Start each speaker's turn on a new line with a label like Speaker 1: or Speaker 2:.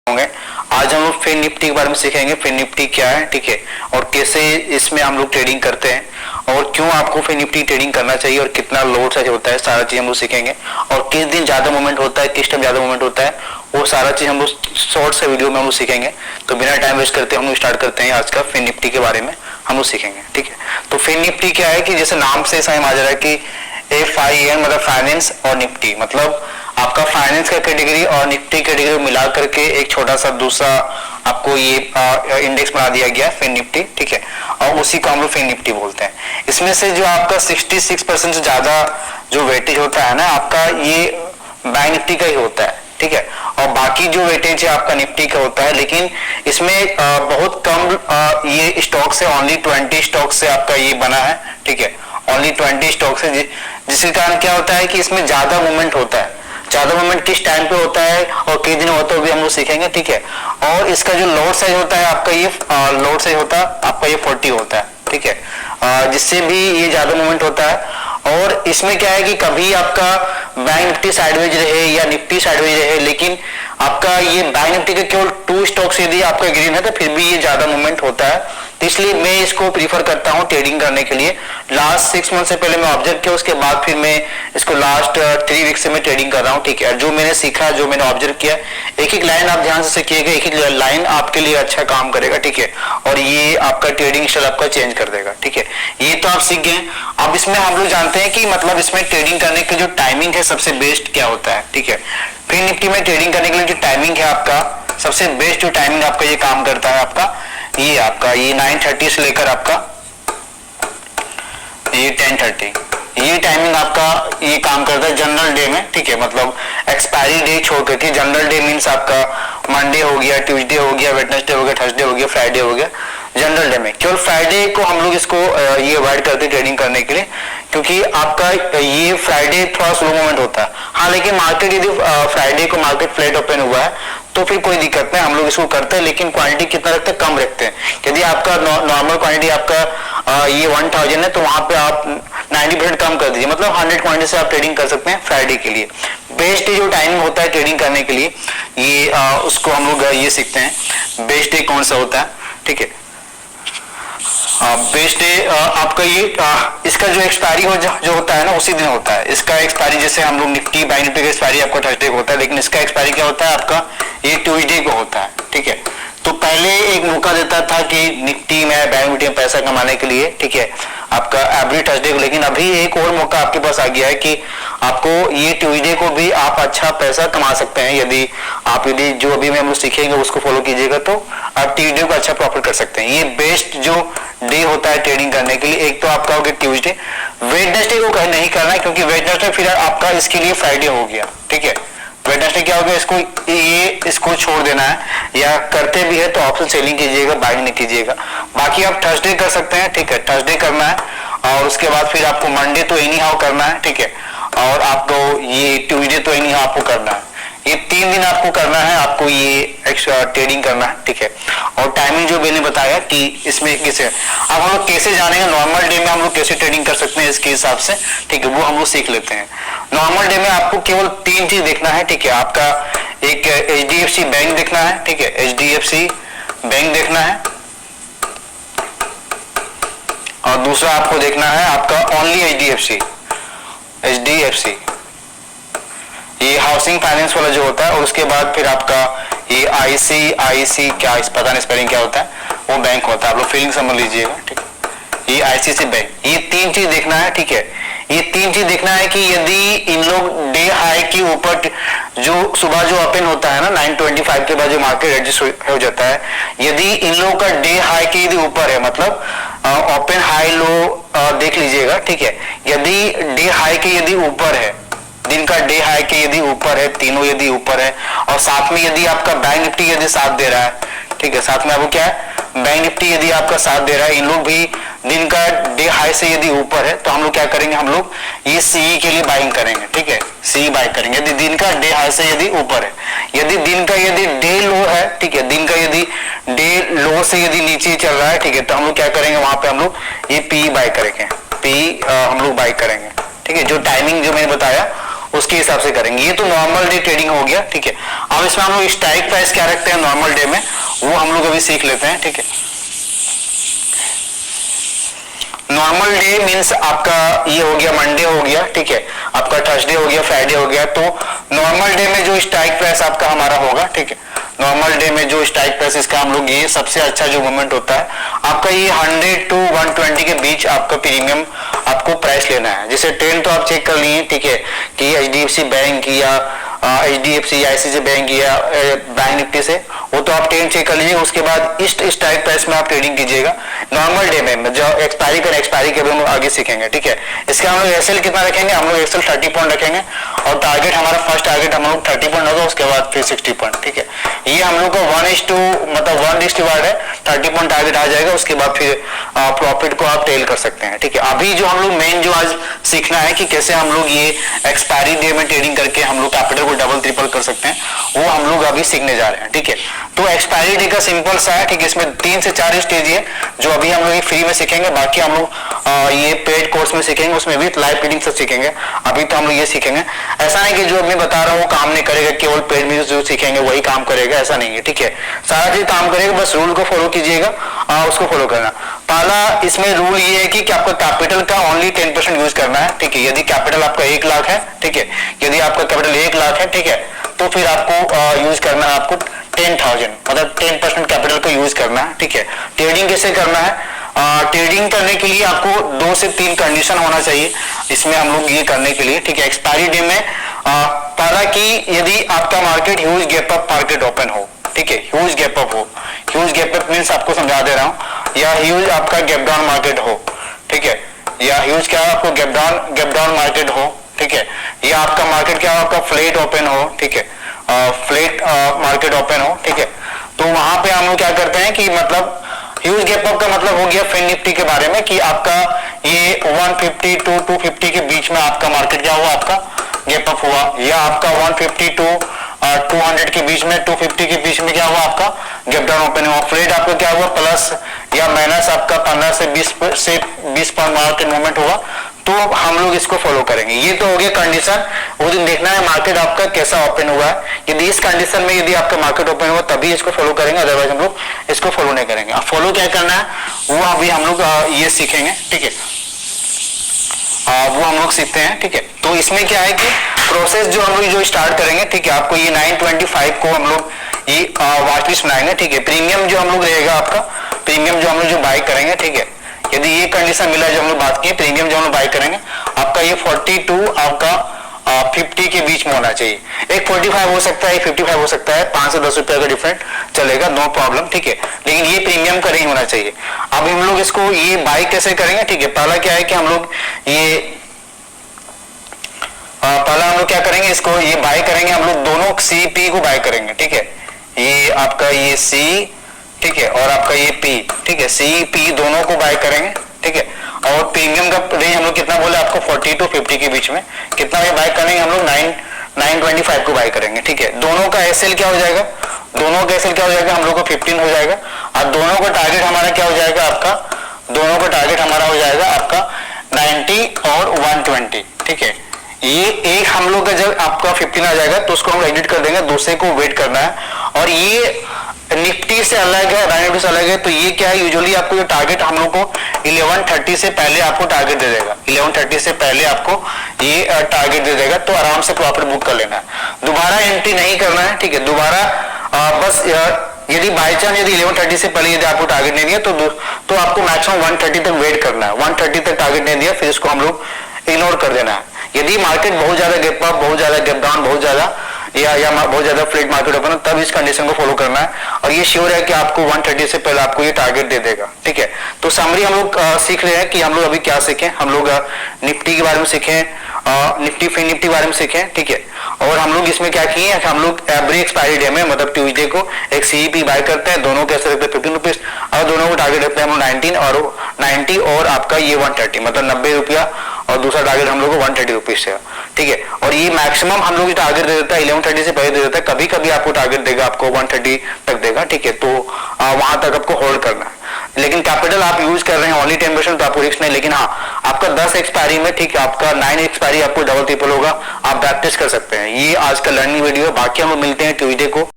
Speaker 1: होंगे। आज हम लोग फिन निफ्टी के बारे में सीखेंगे, फिन निफ्टी क्या है, ठीक है, और कैसे इसमें हम लोग ट्रेडिंग करते हैं और क्यों आपको फिन निफ्टी ट्रेडिंग करना चाहिए और कितना लोड साइज होता है, सारा चीज हम लोग सीखेंगे। और किस दिन ज्यादा मूवमेंट होता है, किस टाइम ज्यादा मूवमेंट होता है, वो सारा चीज हम लोग शॉर्ट से वीडियो में हम लोग सीखेंगे। तो बिना टाइम वेस्ट करते हम लोग स्टार्ट करते हैं आज का फिन निफ्टी के बारे में हम लोग सीखेंगे, ठीक है। तो फिन निफ्टी क्या है कि जैसे नाम से समझ आ जा रहा है कि FIN मतलब फाइनेंस और निफ्टी, मतलब आपका फाइनेंस का कैटेगरी और निफ्टी कैटेगरी मिला करके एक छोटा सा दूसरा आपको ये इंडेक्स बना दिया गया फिन निफ्टी, ठीक है, और उसी को हम लोग फिन निफ्टी बोलते हैं। इसमें से जो आपका 66% से ज्यादा जो वेटेज होता है ना आपका, ये बैंक निफ्टी का ही होता है, ठीक है, और बाकी जो वेटेज है आपका निफ्टी का होता है। लेकिन इसमें बहुत कम ये स्टॉक से, ओनली 20 स्टॉक से आपका ये बना है, ठीक है, ओनली 20 स्टॉक से, जिसके कारण क्या होता है कि इसमें ज्यादा मूवमेंट होता है। ज्यादा मूवमेंट किस टाइम पे होता है और किस दिन होता है वो भी हम लोग सीखेंगे, ठीक है। और इसका जो लोड साइज होता है आपका, ये लोड साइज होता है आपका ये 40 होता है, ठीक है, जिससे भी ये ज्यादा मूवमेंट होता है। और इसमें क्या है कि कभी आपका बैंक निफ्टी साइडवेज रहे या निफ्टी साइडवेज रहे, लेकिन आपका ये बैंक निफ्टी के केवल 2 स्टॉक्स यदि आपका ग्रीन है तो फिर भी ये ज्यादा मूवमेंट होता है। तो इसलिए मैं इसको प्रीफर करता हूं ट्रेडिंग करने के लिए। लास्ट 6 मंथ से पहले मैं ऑब्जर्व किया, उसके बाद फिर मैं इसको लास्ट 3 वीक से मैं ट्रेडिंग कर रहा हूं, ठीक है। जो मैंने सीखा, जो मैंने ऑब्जर्व किया, एक एक लाइन आप ध्यान से सीखिएगा, एक एक लाइन आपके लिए अच्छा काम करेगा, ठीक है, और ये आपका ट्रेडिंग स्टाइल आपका चेंज कर देगा, ठीक है। ये तो आप सीख गए। अब इसमें हम लोग जानते हैं कि मतलब इसमें ट्रेडिंग करने की जो टाइमिंग है सबसे बेस्ट क्या होता है, ठीक है। फिन निफ्टी में ट्रेडिंग करने के लिए जो टाइमिंग है आपका, सबसे बेस्ट जो टाइमिंग आपका ये काम करता है आपका, ये आपका ये 9:30 से लेकर आपका ये 10:30, ये टाइमिंग आपका ये काम करता है जनरल डे में, ठीक है। मतलब एक्सपायरी डे छोड़ करके जनरल डे मीन्स आपका मंडे हो गया, ट्यूसडे हो गया, वेडनेसडे हो गया, थर्सडे हो गया, फ्राइडे हो गया। जनरल डे में केवल फ्राइडे को हम लोग इसको ये अवॉइड करते हैं ट्रेडिंग करने के लिए, क्योंकि आपका ये फ्राइडे थोड़ा स्लो मूवमेंट होता है। हाँ, लेकिन मार्केट यदि फ्राइडे को मार्केट फ्लैट ओपन हुआ है तो फिर कोई दिक्कत नहीं, हम लोग इसको करते हैं, लेकिन क्वांटिटी कितना रखते हैं, कम रखते हैं। यदि आपका नॉर्मल क्वांटिटी आपका ये 1000 है तो वहां पे आप 90% कम कर दीजिए, मतलब 100 क्वांटिटी से आप ट्रेडिंग कर सकते हैं फ्राइडे के लिए। बेस्ट डे जो टाइमिंग होता है ट्रेडिंग करने के लिए, ये उसको हम लोग ये सीखते हैं बेस्ट डे कौन सा होता है, ठीक है। बेस्ट डे आपका ये इसका जो एक्सपायरी जो होता है ना उसी दिन होता है इसका एक्सपायरी। जैसे हम लोग निफ्टी बैंक निफ्टी का एक्सपायरी आपका थर्सडे को होता है, लेकिन इसका एक्सपायरी क्या होता है आपका ये ट्यूसडे को होता है, ठीक है। तो पहले एक मौका देता था कि निफ्टी में बैंक निफ्टी में पैसा कमाने के लिए, ठीक है, आपका एवरी थर्सडे को, लेकिन अभी एक और मौका आपके पास आ गया है कि आपको ये ट्यूसडे को भी आप अच्छा पैसा कमा सकते हैं। यदि जो अभी में हम लोग सीखेंगे उसको फॉलो कीजिएगा तो आप ट्यूसडे को अच्छा प्रॉफिट कर सकते हैं। ये बेस्ट जो डे होता है ट्रेडिंग करने के लिए, एक तो आपका हो गया ट्यूसडे। वेडनेसडे को कहीं नहीं करना है, क्योंकि वेडनेसडे फिर आपका इसके लिए फ्राइडे हो गया, ठीक है। वेडनेसडे क्या हो गया, इसको छोड़ देना है, या करते भी है तो ऑप्शन सेलिंग कीजिएगा, बाइंग नहीं कीजिएगा। बाकी आप थर्सडे कर सकते हैं, ठीक है, थर्सडे करना है, और उसके बाद फिर आपको मंडे तो एनी हाउ करना है, ठीक है, और आपको ये ट्यूसडे तो एनी हाउ आपको करना है। ये 3 दिन आपको करना है, आपको ये एक्स्ट्रा ट्रेडिंग करना है, ठीक है। और टाइमिंग जो मैंने बताया कि इसमें कैसे, अब हम लोग कैसे जानेंगे नॉर्मल डे में हम लोग कैसे ट्रेडिंग कर सकते हैं इसके हिसाब से, ठीक है, वो हम लोग सीख लेते हैं। नॉर्मल डे में आपको केवल 3 चीज देखना है, ठीक है। आपका एक HDFC बैंक देखना है, ठीक है, HDFC बैंक देखना है, और दूसरा आपको देखना है आपका ओनली HDFC ये हाउसिंग फाइनेंस वाला जो होता है, और उसके बाद फिर आपका ये ICIC क्या पता नहीं स्पेलिंग क्या होता है, वो बैंक होता है, आप लोग फीलिंग समझ लीजिएगा, ठीक है। ये ICICI बैंक, ये 3 चीज देखना है, ठीक है। ये 3 चीज देखना है कि यदि इन लोग डे हाई के ऊपर जो सुबह जो ओपन होता है ना 9:25 के बाद जो मार्केट एडजस्ट हो जाता है, यदि इन लोगों का डे हाई के यदि ऊपर है, मतलब ओपन हाई लो देख लीजिएगा, ठीक है। यदि डे हाई के यदि ऊपर है, दिन का डे हाई के यदि ऊपर है, तीनों यदि ऊपर है, और साथ में यदि आपका बैंक निफ्टी यदि साथ दे रहा है, ठीक है, साथ में आपको क्या है बैंक निफ्टी यदि आपका साथ दे रहा है, इन लोग भी दिन का डे हाई से यदि ऊपर है, तो हम लोग क्या करेंगे, हम लोग ये CE के लिए बाइंग करेंगे, ठीक है, CE बाय करेंगे यदि दिन का डे हाई से यदि ऊपर है। यदि दिन का यदि डे लो है, ठीक है, दिन का यदि डे लो से यदि नीचे चल रहा है, ठीक है, तो हम लोग क्या करेंगे, वहां पे हम लोग ये PE बाय करेंगे, PE हम लोग बाय करेंगे, ठीक है। जो टाइमिंग जो मैंने बताया उसके हिसाब से करेंगे। ये तो नॉर्मल डे ट्रेडिंग हो गया, ठीक है। अब इसमें हम लोग स्ट्राइक प्राइस क्या रखते हैं नॉर्मल डे में, वो हम लोग अभी सीख लेते हैं, ठीक है। नॉर्मल डे मीन्स आपका ये हो गया मंडे हो गया, ठीक है, आपका थर्सडे हो गया, फ्राइडे हो गया। तो नॉर्मल डे में जो स्ट्राइक प्राइस आपका हमारा होगा, ठीक है, नॉर्मल डे में जो स्ट्राइक प्राइस इसका हम लोग ये सबसे अच्छा जो मूवमेंट होता है आपका ये 100 to 120 के बीच आपका प्रीमियम आपको प्राइस लेना है। जैसे ट्रेंड तो आप चेक कर लिए, ठीक है, कि HDFC बैंक या HDFC या ICICI बैंक या बैंक निफ्टी से, वो तो आप ट्रेंड चेक कर लीजिए। उसके बाद इस स्ट्राइक प्राइस में आप ट्रेडिंग कीजिएगा। नॉर्मल डे में जो एक्सपायरी के हम लोग आगे सीखेंगे, ठीक है। इसका हम लोग एक्सेल कितना रखेंगे, हम लोग एक्सेल 30 पॉइंट रखेंगे और टारगेट हमारा फर्स्ट टारगेट हम लोग 30 पॉइंट होगा, उसके बाद फिर 60 पॉइंट, ठीक है। ये हम लोग को 1:1 है, 30 पॉइंट टारगेट आ जाएगा, उसके बाद फिर प्रॉफिट को आप टेल कर सकते हैं, ठीक है। अभी जो हम लोग मेन जो आज सीखना है कि कैसे हम लोग ये एक्सपायरी डे में ट्रेडिंग करके हम लोग कैपिटल को डबल ट्रिपल कर सकते हैं, वो हम लोग अभी सीखने जा रहे हैं, ठीक है। तो एक्सपायरी डे का सिंपल सा है, ठीक है। इसमें 3 से 4 स्टेज है जो अभी हम लोग फ्री में सीखेंगे, बाकी हम लोग ये पेड कोर्स में सीखेंगे, उसमें भी लाइव ट्रेडिंग से सीखेंगे। अभी तो हम लोग ये सीखेंगे, ऐसा नहीं कि जो मैं बता रहा हूँ वो काम नहीं करेगा, केवल पेड में जो सीखेंगे वही काम करेगा, ऐसा नहीं है, ठीक है। सारा चीज काम करेगा, बस रूल को फॉलो कीजिएगा, उसको फॉलो करना। पहला इसमें रूल ये है कि आपका कैपिटल का ओनली 10% यूज करना है, ठीक है। यदि कैपिटल आपका 1 लाख है, ठीक है, यदि आपका कैपिटल 1 लाख है, ठीक है, तो फिर आपको यूज करना है आपको 10,000, मतलब 10% कैपिटल का यूज करना है, ठीक है। ट्रेडिंग कैसे करना है, ट्रेडिंग करने के लिए आपको 2 से 3 कंडीशन होना चाहिए इसमें हम लोग ये करने के लिए, ठीक है। एक्सपायरी डे में पहला कि यदि आपका market huge gap up market open हो, ठीक है, ह्यूज गैप अप हो, ह्यूज गैप अप मीन्स आपको समझा दे रहा हूं, या ह्यूज आपका गैप डाउन मार्केट हो, ठीक है, या ह्यूज क्या आपको गैप डाउन मार्केट हो, ठीक है, या आपका मार्केट क्या आपका फ्लैट ओपन हो, ठीक है, फ्लैट मार्केट ओपन हो, ठीक है। तो वहां पे हम लोग क्या करते हैं कि मतलब ह्यूज गैप अप का मतलब हो गया फिन निफ्टी के बारे में कि आपका ये 150 to 250 के बीच में आपका मार्केट क्या हुआ, आपका गैप अप हुआ, या आपका 150 to 200 के बीच में, 250 के बीच में क्या हुआ, आपका गैप डाउन ओपन हुआ। फ्लैट आपका क्या हुआ, प्लस या माइनस आपका 15 से 20 पॉइंट मार्केट मूवमेंट हुआ, तो हम लोग इसको फॉलो करेंगे। ये तो हो गया कंडीशन, वो दिन देखना है मार्केट आपका कैसा ओपन हुआ है। यदि इस कंडीशन में यदि आपका मार्केट ओपन हुआ तभी इसको फॉलो करेंगे, अदरवाइज हम लोग इसको फॉलो नहीं करेंगे। अब फॉलो क्या करना है वो अभी हम लोग ये सीखेंगे, ठीक है, वो हम लोग सीखते हैं, ठीक है। तो इसमें क्या है कि प्रोसेस जो हम लोग जो स्टार्ट करेंगे, ठीक है, आपको ये 925 को हम लोग ये वॉच लिस्ट बनाएंगे, ठीक है। प्रीमियम जो हम लोग रहेगा आपका, प्रीमियम जो हम लोग जो बाय करेंगे, ठीक है, यदि ये कंडीशन मिला जो हम लोग बात की, प्रीमियम जो हम लोग बाय करेंगे आपका ये 42 आपका 50 के बीच में होना चाहिए। एक 45 हो सकता है, एक 55 हो सकता है, 5 से 10 रुपए का डिफरेंट चलेगा, नो प्रॉब्लम, ठीक है, लेकिन ये प्रीमियम का नहीं होना चाहिए। अब हम लोग इसको ये बाय कैसे करेंगे, ठीक है। पहला क्या है कि हम लोग ये पहला हम लोग क्या करेंगे, इसको ये बाय करेंगे, हम लोग दोनों CP को बाय करेंगे, ठीक है। ये आपका ये C, ठीक है, और आपका ये P, ठीक है, CP दोनों को बाय करेंगे, ठीक है। और प्रीमियम का रेंज हम लोग कितना बोले आपको 40 to 50 के बीच में, कितना ये बाय करेंगे हम लोग 925 को बाय करेंगे, ठीक है। दोनों का SL क्या हो जाएगा, दोनों का SL क्या हो जाएगा, हम लोग को 15 हो जाएगा, और दोनों का टारगेट हमारा क्या हो जाएगा, आपका दोनों का टारगेट हमारा हो जाएगा आपका 90 और 120, ठीक है। ये एक हम लोग का जब आपका 15 आ जाएगा तो उसको हम एडिट कर देंगे, दूसरे को वेट करना है। और ये निफ्टी से अलग है, बैंक निफ्टी से अलग है, तो ये क्या है यूजुअली आपको ये टारगेट हम लोग को 11:30 से पहले आपको टारगेट दे देगा, 11:30 से पहले आपको ये टारगेट दे देगा, तो आराम से प्रॉफिट बुक कर लेना है, दोबारा एंट्री नहीं करना है, ठीक है। दोबारा बस यदि बाई चांस यदि 11:30 से पहले यदि आपको टारगेट नहीं दिया तो आपको मैक्सिमम 1:30 तक वेट करना है। 1:30 तक टारगेट नहीं दिया फिर इसको हम लोग इग्नोर कर देना है। यदि मार्केट बहुत ज्यादा गैप अप, बहुत ज्यादा गैप डाउन, बहुत ज्यादा या बहुत ज्यादा फ्लैट मार्केट ओपन, तब इस कंडीशन को फॉलो करना है। और ये श्योर है कि आपको 1:30 से पहले आपको ये टारगेट दे देगा, ठीक है। तो समरी हम लोग सीख रहे हैं कि हम लोग अभी क्या सीखें, हम लोग निफ्टी के बारे में सीखें, निफ्टी फिन निफ्टी के बारे में सीखें, ठीक है। और हम लोग इसमें क्या किए हैं, हम लोग एवरी एक्सपायरी डे में मतलब ट्यूसडे को एक CEP बाय करते हैं, दोनों कैसे रखते हैं 15 रुपीज, और दोनों को टारगेट रखते हैं हम 90 और आपका ये 130, मतलब 90 रुपया, और दूसरा टारगेट हम लोग को 130 रुपीज से, ठीक है। और ये मैक्सिमम हम लोग टारगेट दे देता है 11:30 से पहले दे देता है, कभी कभी आपको टारगेट देगा आपको 130 तक देगा, ठीक है। तो वहां तक आपको होल्ड करना है। लेकिन कैपिटल आप यूज कर रहे हैं ओनली 10% तो आपको रिस्क नहीं, लेकिन हाँ आपका 10 एक्सपायरी में, ठीक है, आपका 9 एक्सपायरी आपको डबल ट्रिपल होगा, आप बैक टेस्ट कर सकते हैं। ये आज का लर्निंग वीडियो है, बाकी हम लोग मिलते हैं ट्यूजडे को।